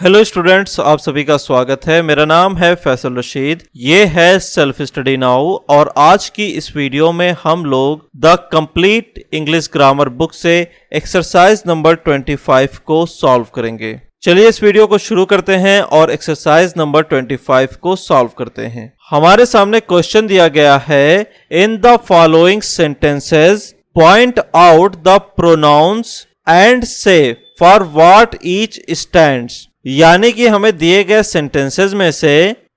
Hello students, आप सभी का स्वागत है। मेरा नाम है फैसल रशीद। ये है सेल्फ स्टडी नाउ और आज की इस वीडियो में हम लोग the complete English grammar book से एक्सरसाइज नंबर 25 को सॉल्व करेंगे। चलिए इस वीडियो को शुरू करते हैं और एक्सरसाइज नंबर 25 को सॉल्व करते हैं। हमारे सामने क्वेश्चन दिया गया है, in the following sentences point out the pronouns and से फॉर व्हाट ईच स्टैंड्स। यानी कि हमें दिए गए सेंटेंसेस में से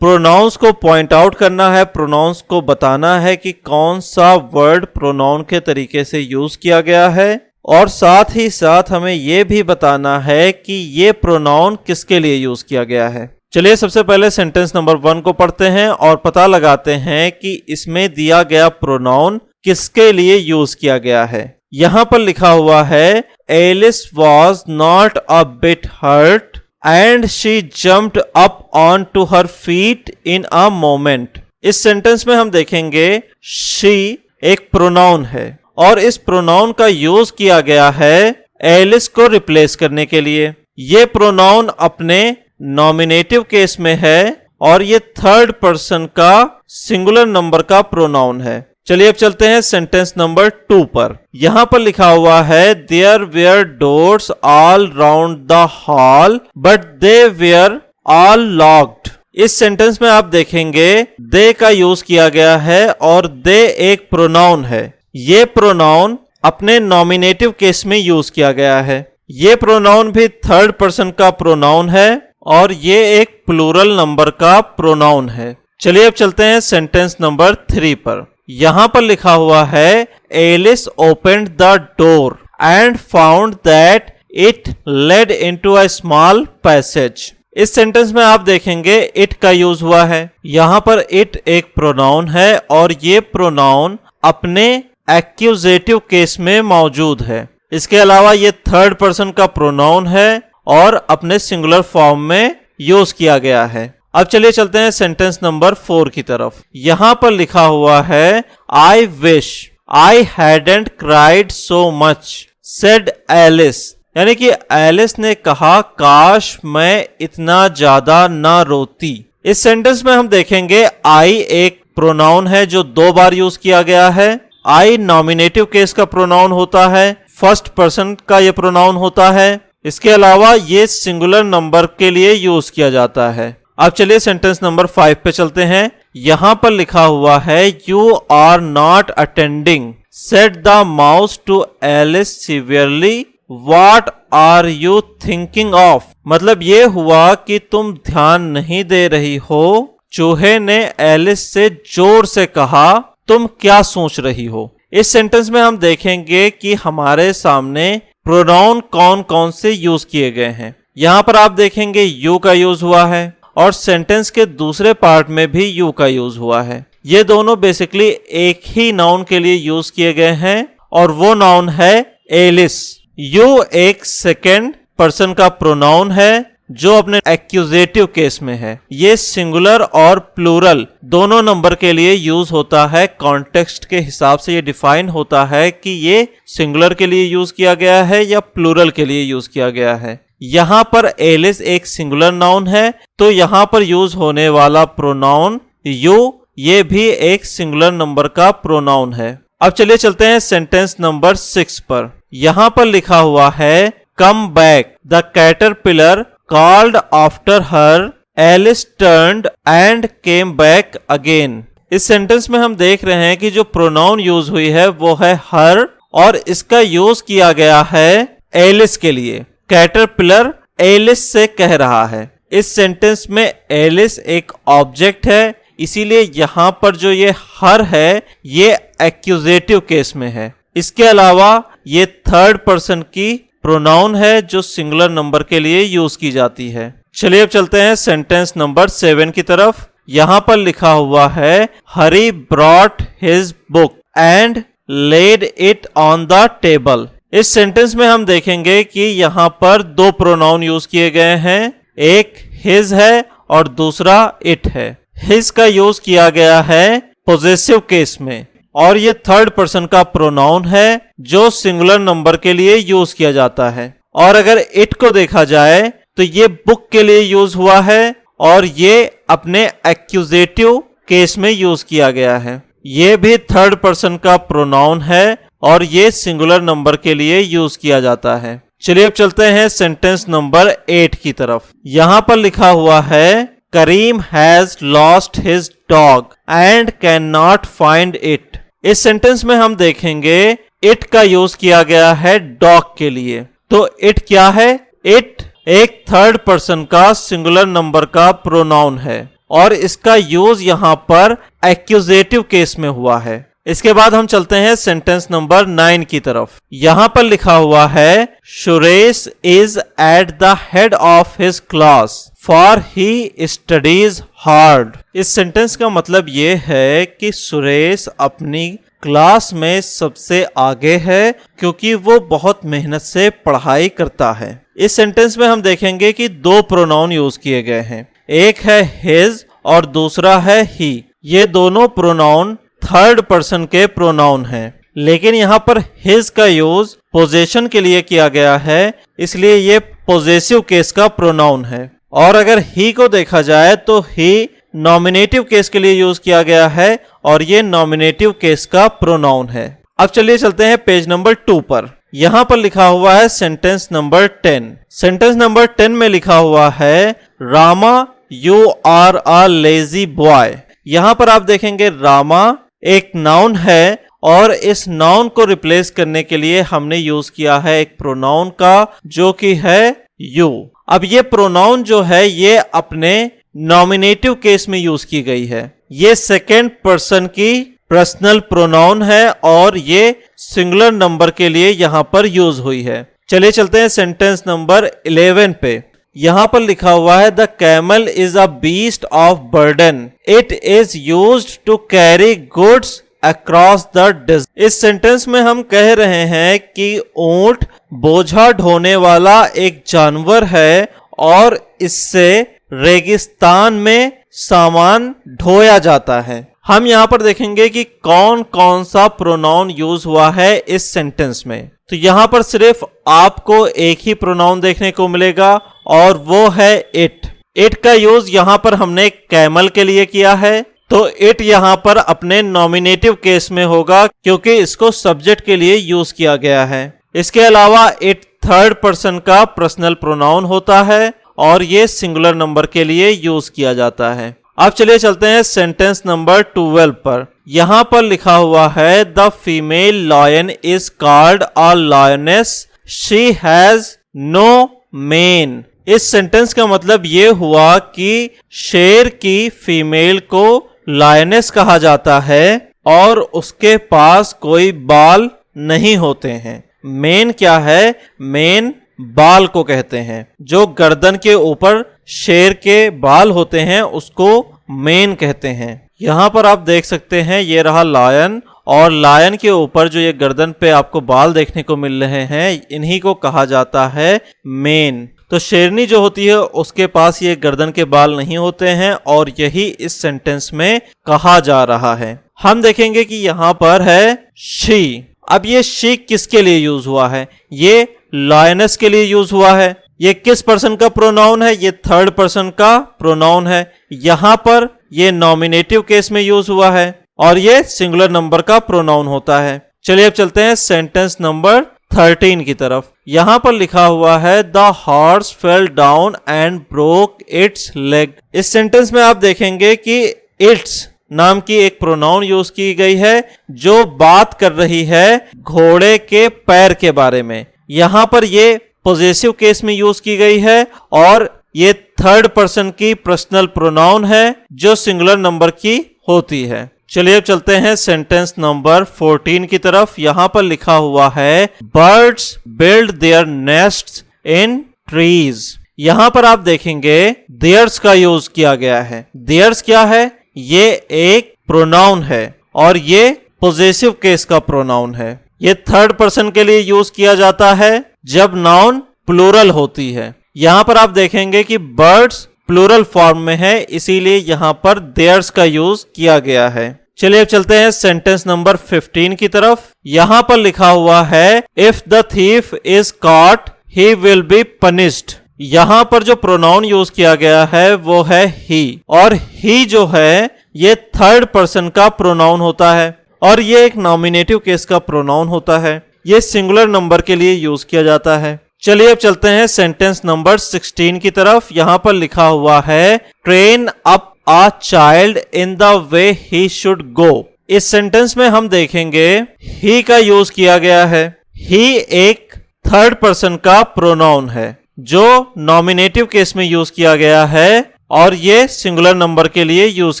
प्रोनाउंस को पॉइंट आउट करना है, प्रोनाउंस को बताना है कि कौन सा वर्ड प्रोनाउन के तरीके से यूज किया गया है, और साथ ही साथ हमें यह भी बताना है कि ये प्रोनाउन किसके लिए यूज किया गया है। चलिए सबसे पहले सेंटेंस नंबर 1 को पढ़ते हैं और पता लगाते हैं कि इसमें दिया गया प्रोनाउन किसके लिए यूज किया गया है। यहां पर लिखा हुआ है, Alice was not a bit hurt and she jumped up on to her feet in a moment. इस सेंटेंस में हम देखेंगे शी एक प्रोनाउन है और इस प्रोनाउन का यूज किया गया है एलिस को रिप्लेस करने के लिए। ये प्रोनाउन अपने नॉमिनेटिव केस में है और ये थर्ड पर्सन का सिंगुलर नंबर का प्रोनाउन है। चलिए अब चलते हैं सेंटेंस नंबर 2 पर। यहां पर लिखा हुआ है, there were doors all round the hall but they were all locked. इस सेंटेंस में आप देखेंगे दे का यूज किया गया है और दे एक प्रोनाउन है। ये प्रोनाउन अपने नॉमिनेटिव केस में यूज किया गया है। ये प्रोनाउन भी थर्ड पर्सन का प्रोनाउन है और ये एक प्लूरल नंबर का प्रोनाउन है। चलिए अब चलते हैं सेंटेंस नंबर 3 पर। यहां पर लिखा हुआ है, Alice opened the door and found that it led into a small passage. इस सेंटेंस में आप देखेंगे इट का यूज हुआ है। यहां पर इट एक प्रोनाउन है और ये प्रोनाउन अपने एक्यूजेटिव केस में मौजूद है। इसके अलावा ये थर्ड पर्सन का प्रोनाउन है और अपने सिंगुलर फॉर्म में यूज किया गया है। अब चलिए चलते हैं सेंटेंस नंबर 4 की तरफ। यहां पर लिखा हुआ है, I wish I hadn't cried so much said Alice. यानी कि एलिस ने कहा, काश मैं इतना ज्यादा ना रोती। इस सेंटेंस में हम देखेंगे आई एक प्रोनाउन है जो 2 बार यूज किया गया है। आई नॉमिनेटिव केस का प्रोनाउन होता है, फर्स्ट पर्सन का ये प्रोनाउन होता है। इसके अलावा ये सिंगुलर नंबर के लिए यूज किया जाता है। अब चलिए सेंटेंस नंबर 5 पे चलते हैं। यहां पर लिखा हुआ है, you are not attending said the mouse to Alice severely what are you thinking of. मतलब ये हुआ कि तुम ध्यान नहीं दे रही हो। चूहे ने एलिस से जोर से कहा, तुम क्या सोच रही हो। इस सेंटेंस में हम देखेंगे कि हमारे सामने प्रोनाउन कौन कौन से यूज किए गए हैं। यहां पर आप देखेंगे यू का यूज हुआ है और सेंटेंस के दूसरे पार्ट में भी यू का यूज हुआ है। ये दोनों बेसिकली एक ही नाउन के लिए यूज किए गए हैं और वो नाउन है एलिस। यू एक सेकेंड पर्सन का प्रोनाउन है जो अपने एक्यूजेटिव केस में है। ये सिंगुलर और प्लूरल दोनों नंबर के लिए यूज होता है। कॉन्टेक्स्ट के हिसाब से ये डिफाइन होता है कि ये सिंगुलर के लिए यूज किया गया है या प्लूरल के लिए यूज किया गया है। यहां पर एलिस एक सिंगुलर नाउन है तो यहां पर यूज होने वाला प्रोनाउन यू ये भी एक सिंगुलर नंबर का प्रोनाउन है। अब चलिए चलते हैं सेंटेंस नंबर 6 पर। यहां पर लिखा हुआ है, come back the caterpillar called after her Alice turned and came back again. इस सेंटेंस में हम देख रहे हैं कि जो प्रोनाउन यूज हुई है वो है हर और इसका यूज किया गया है एलिस के लिए। कैटरपिलर एलिस से कह रहा है। इस सेंटेंस में एलिस एक ऑब्जेक्ट है, इसीलिए यहां पर जो ये हर है ये एक्यूजेटिव केस में है। इसके अलावा ये थर्ड पर्सन की प्रोनाउन है जो सिंगुलर नंबर के लिए यूज की जाती है। चलिए अब चलते हैं सेंटेंस नंबर 7 की तरफ। यहां पर लिखा हुआ है, Hari brought his book and laid it on the table. इस सेंटेंस में हम देखेंगे कि यहां पर 2 प्रोनाउन यूज किए गए हैं, एक हिज है और दूसरा इट है। हिज का यूज किया गया है पोजेसिव केस में और ये थर्ड पर्सन का प्रोनाउन है जो सिंगुलर नंबर के लिए यूज किया जाता है। और अगर इट को देखा जाए तो ये बुक के लिए यूज हुआ है और ये अपने एक्यूजेटिव केस में यूज किया गया है। ये भी थर्ड पर्सन का प्रोनाउन है और ये सिंगुलर नंबर के लिए यूज किया जाता है। चलिए अब चलते हैं सेंटेंस नंबर 8 की तरफ। यहां पर लिखा हुआ है Karim has lost his dog and can not find it. इस सेंटेंस में हम देखेंगे इट का यूज किया गया है डॉग के लिए। तो इट क्या है? इट एक थर्ड पर्सन का सिंगुलर नंबर का प्रोनाउन है और इसका यूज यहां पर एक्यूजेटिव केस में हुआ है। इसके बाद हम चलते हैं सेंटेंस नंबर 9 की तरफ। यहां पर लिखा हुआ है Suresh is at the head of his class for he studies hard. इस सेंटेंस का मतलब ये है कि सुरेश अपनी क्लास में सबसे आगे है क्योंकि वो बहुत मेहनत से पढ़ाई करता है। इस सेंटेंस में हम देखेंगे कि दो प्रोनाउन यूज किए गए हैं, एक है हिज और दूसरा है ही। ये दोनों प्रोनाउन थर्ड पर्सन के प्रोनाउन हैं, लेकिन यहाँ पर हिज का यूज पोजेशन के लिए किया गया है, इसलिए ये पोजेसिव केस का प्रोनाउन है। और अगर ही को देखा जाए तो ही नॉमिनेटिव केस के लिए यूज किया गया है और ये नॉमिनेटिव केस का प्रोनाउन है। अब चलिए चलते हैं पेज नंबर 2 पर। यहां पर लिखा हुआ है सेंटेंस नंबर 10। सेंटेंस नंबर 10 में लिखा हुआ है Rama you are a lazy boy. यहां पर आप देखेंगे रामा एक नाउन है और इस नाउन को रिप्लेस करने के लिए हमने यूज किया है एक प्रोनाउन का जो कि है यू। अब ये प्रोनाउन जो है ये अपने नॉमिनेटिव केस में यूज की गई है। ये सेकेंड पर्सन की पर्सनल प्रोनाउन है और ये सिंगुलर नंबर के लिए यहां पर यूज हुई है। चलिए चलते हैं सेंटेंस नंबर 11 पे। यहां पर लिखा हुआ है the camel is a beast of burden it is used to carry goods across the desert. इस सेंटेंस में हम कह रहे हैं कि ऊंट बोझा ढोने वाला एक जानवर है और इससे रेगिस्तान में सामान ढोया जाता है। हम यहाँ पर देखेंगे कि कौन कौन सा प्रोनाउन यूज हुआ है इस सेंटेंस में। तो यहाँ पर सिर्फ आपको एक ही प्रोनाउन देखने को मिलेगा और वो है इट। इट का यूज यहाँ पर हमने कैमल के लिए किया है, तो इट यहाँ पर अपने नॉमिनेटिव केस में होगा क्योंकि इसको सब्जेक्ट के लिए यूज किया गया है। इसके अलावा इट थर्ड पर्सन का पर्सनल प्रोनाउन होता है और ये सिंगुलर नंबर के लिए यूज किया जाता है। अब चलिए चलते हैं सेंटेंस नंबर 12 पर। यहां पर लिखा हुआ है the female lion is called a lioness she has no mane. इस सेंटेंस का मतलब ये हुआ कि शेर की फीमेल को लॉयनेस कहा जाता है और उसके पास कोई बाल नहीं होते हैं। मेन क्या है? मेन बाल को कहते हैं। जो गर्दन के ऊपर शेर के बाल होते हैं उसको मेन कहते हैं। यहाँ पर आप देख सकते हैं ये रहा लायन और लायन के ऊपर जो ये गर्दन पे आपको बाल देखने को मिल रहे हैं इन्हीं को कहा जाता है मेन। तो शेरनी जो होती है उसके पास ये गर्दन के बाल नहीं होते हैं और यही इस सेंटेंस में कहा जा रहा है। हम देखेंगे कि यहाँ पर है शी। अब ये शी किसके लिए यूज हुआ है? ये लॉयनेस के लिए यूज हुआ है। ये किस पर्सन का प्रोनाउन है? ये थर्ड पर्सन का प्रोनाउन है। यहां पर ये नॉमिनेटिव केस में यूज हुआ है और ये सिंगुलर नंबर का प्रोनाउन होता है। चलिए अब चलते हैं सेंटेंस नंबर 13 की तरफ। यहां पर लिखा हुआ है the horse fell down and broke it's leg. इस सेंटेंस में आप देखेंगे कि इट्स नाम की एक प्रोनाउन यूज की गई है जो बात कर रही है घोड़े के पैर के बारे में। यहां पर ये पॉजेसिव केस में यूज की गई है और ये थर्ड पर्सन की पर्सनल प्रोनाउन है जो सिंगुलर नंबर की होती है। चलिए अब चलते हैं सेंटेंस नंबर 14 की तरफ। यहां पर लिखा हुआ है birds build their nests in trees. यहां पर आप देखेंगे देयर्स का यूज किया गया है। देयर्स क्या है? ये एक प्रोनाउन है और ये पॉजेसिव केस का प्रोनाउन है। ये थर्ड पर्सन के लिए यूज किया जाता है जब नाउन प्लूरल होती है। यहां पर आप देखेंगे कि बर्ड्स प्लूरल फॉर्म में है इसीलिए यहां पर देयर्स का यूज किया गया है। चलिए अब चलते हैं सेंटेंस नंबर 15 की तरफ। यहां पर लिखा हुआ है if the thief is caught he will be punished. यहाँ पर जो प्रोनाउन यूज किया गया है वो है ही, और ही जो है ये थर्ड पर्सन का प्रोनाउन होता है और ये एक नॉमिनेटिव केस का प्रोनाउन होता है। ये सिंगुलर नंबर के लिए यूज किया जाता है। चलिए अब चलते हैं सेंटेंस नंबर 16 की तरफ। यहाँ पर लिखा हुआ है train up a child in the way he should go. इस सेंटेंस में हम देखेंगे ही का यूज किया गया है। ही एक थर्ड पर्सन का प्रोनाउन है जो नॉमिनेटिव केस में यूज किया गया है और ये सिंगुलर नंबर के लिए यूज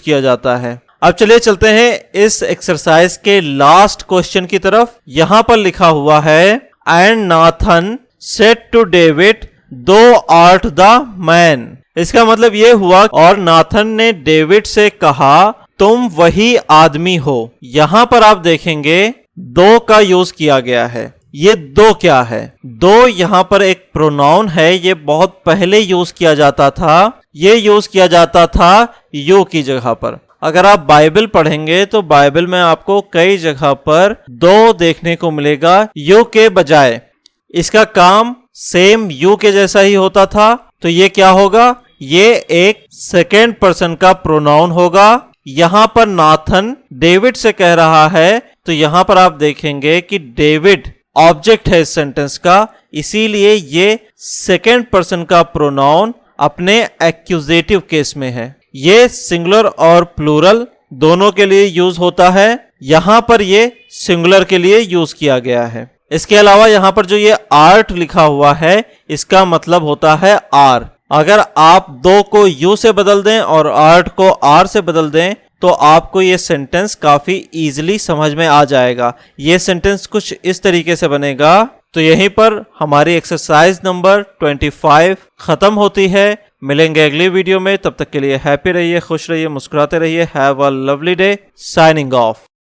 किया जाता है। अब चलिए चलते हैं इस एक्सरसाइज के लास्ट क्वेश्चन की तरफ। यहां पर लिखा हुआ है and Nathan said to David thou art the man. इसका मतलब ये हुआ और नाथन ने डेविड से कहा तुम वही आदमी हो। यहां पर आप देखेंगे दो का यूज किया गया है। ये दो क्या है? दो यहाँ पर एक प्रोनाउन है। ये बहुत पहले यूज किया जाता था। ये यूज किया जाता था यू की जगह पर। अगर आप बाइबल पढ़ेंगे तो बाइबल में आपको कई जगह पर दो देखने को मिलेगा यू के बजाय। इसका काम सेम यू के जैसा ही होता था। तो ये क्या होगा? ये एक सेकेंड पर्सन का प्रोनाउन होगा। यहां पर नाथन डेविड से कह रहा है तो यहां पर आप देखेंगे कि डेविड ऑब्जेक्ट है इस सेंटेंस का, इसीलिए ये सेकेंड पर्सन का प्रोनाउन अपने एक्यूजेटिव केस में है। ये सिंगुलर और प्लूरल दोनों के लिए यूज होता है। यहां पर ये सिंगुलर के लिए यूज किया गया है। इसके अलावा यहां पर जो ये आर्ट लिखा हुआ है इसका मतलब होता है आर। अगर आप दो को यू से बदल दें और आर्ट को आर से बदल दें तो आपको ये सेंटेंस काफी इजीली समझ में आ जाएगा। ये सेंटेंस कुछ इस तरीके से बनेगा। तो यहीं पर हमारी एक्सरसाइज नंबर 25 खत्म होती है। मिलेंगे अगली वीडियो में, तब तक के लिए हैप्पी रहिए, खुश रहिए, मुस्कुराते रहिए। Have a lovely day. Signing off.